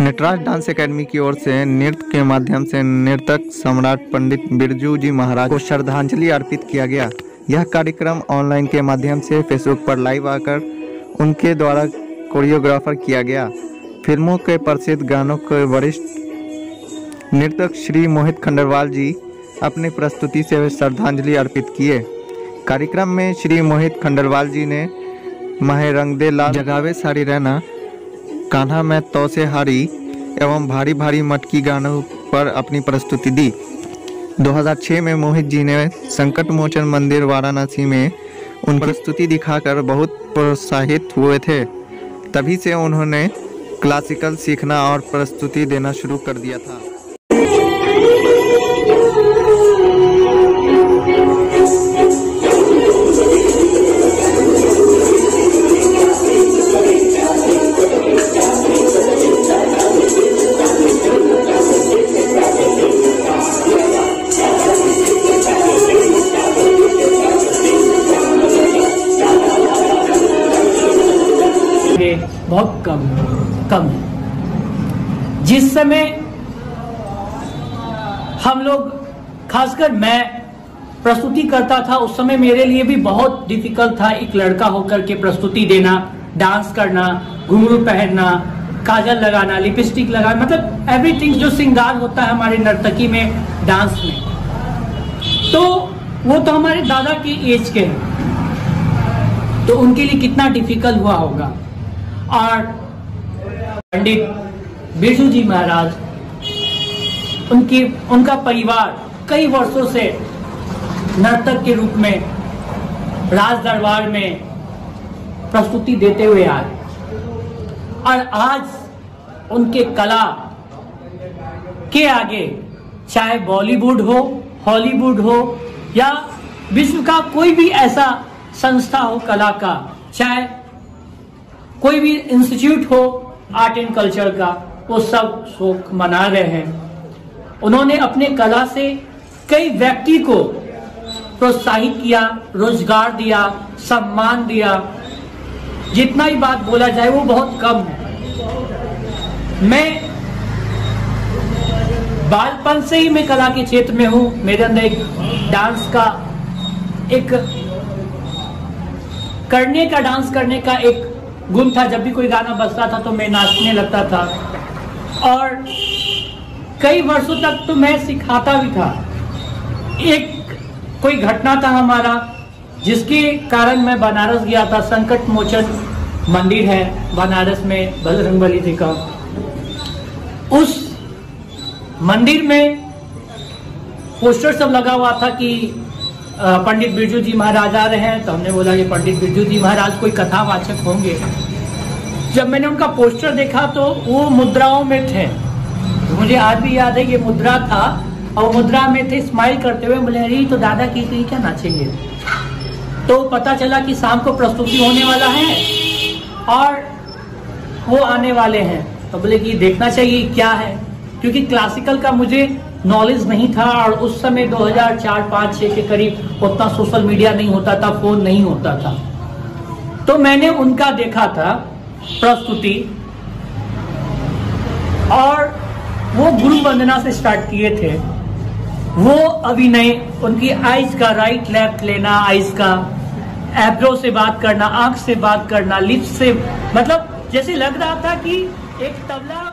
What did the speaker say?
Nataraj dance academy की ओर से नृत्य के माध्यम से नर्तक सम्राट पंडित बिरजू जी महाराज को श्रद्धांजलि अर्पित किया गया। यह कार्यक्रम ऑनलाइन के माध्यम से फेसबुक पर लाइव आकर उनके द्वारा कोरियोग्राफर किया गया। फिल्मों के प्रसिद्ध गानों के वरिष्ठ नर्तक श्री मोहित खंडरवाल जी अपनी प्रस्तुति से श्रद्धांजलि अर्पित किए। कार्यक्रम में श्री मोहित खंडरवाल जी ने माहे रंग दे लाल, जगावे साड़ी रहना, कान्हा में तो से हारी एवं भारी भारी मटकी गानों पर अपनी प्रस्तुति दी। 2006 में मोहित जी ने संकट मोचन मंदिर वाराणसी में उनकी प्रस्तुति दिखाकर बहुत प्रोत्साहित हुए थे। तभी से उन्होंने क्लासिकल सीखना और प्रस्तुति देना शुरू कर दिया था। बहुत कम है। जिस समय हम लोग, खासकर मैं प्रस्तुति करता था, उस समय मेरे लिए भी बहुत डिफिकल्ट था एक लड़का होकर के प्रस्तुति देना, डांस करना, घुंघरू पहनना, काजल लगाना, लिपस्टिक लगाना, मतलब एवरीथिंग जो श्रृंगार होता है हमारे नर्तकी में, डांस में। तो वो तो हमारे दादा के एज के हैं, तो उनके लिए कितना डिफिकल्ट हुआ होगा। और पंडित बिरजू जी महाराज, उनका परिवार कई वर्षों से नर्तक के रूप में राज दरबार में प्रस्तुति देते हुए आए, और आज उनके कला के आगे चाहे बॉलीवुड हो, हॉलीवुड हो या विश्व का कोई भी ऐसा संस्था हो कला का, चाहे कोई भी इंस्टीट्यूट हो आर्ट एंड कल्चर का, वो सब शोक मना रहे हैं। उन्होंने अपने कला से कई व्यक्ति को प्रोत्साहित किया, रोजगार दिया, सम्मान दिया। जितना ही बात बोला जाए वो बहुत कम है। मैं बालपन से ही मैं कला के क्षेत्र में हूँ। मेरे अंदर एक डांस का, एक डांस करने का एक गुण था। जब भी कोई गाना बजता था तो मैं नाचने लगता था, और कई वर्षों तक तो मैं सिखाता भी था। एक कोई घटना था हमारा, जिसके कारण मैं बनारस गया था। संकट मोचन मंदिर है बनारस में, बजरंगबली जी का। उस मंदिर में पोस्टर सब लगा हुआ था कि पंडित बिरजू जी महाराज आ रहे हैं। तो हमने बोला कि पंडित बिरजू जी महाराज कोई कथावाचक होंगे। जब मैंने उनका पोस्टर देखा तो वो मुद्राओं में थे। तो मुझे आज भी याद है ये मुद्रा था, और मुद्रा में थे स्माइल करते हुए। बोले अरे तो दादा की क्या नाचेंगे। तो पता चला कि शाम को प्रस्तुति होने वाला है और वो आने वाले हैं। तो बोले कि देखना चाहिए क्या है, क्योंकि क्लासिकल का मुझे नॉलेज नहीं था, और उस समय 2004, 5, 6 के करीब उतना सोशल मीडिया नहीं होता था, फोन नहीं होता था। तो मैंने उनका देखा था प्रस्तुति, और वो गुरु वंदना से स्टार्ट किए थे। वो अभिनय, उनकी आइज का राइट लेफ्ट लेना, आइज का एब्रो से बात करना, आंख से बात करना, लिप्स से, मतलब जैसे लग रहा था कि एक तबला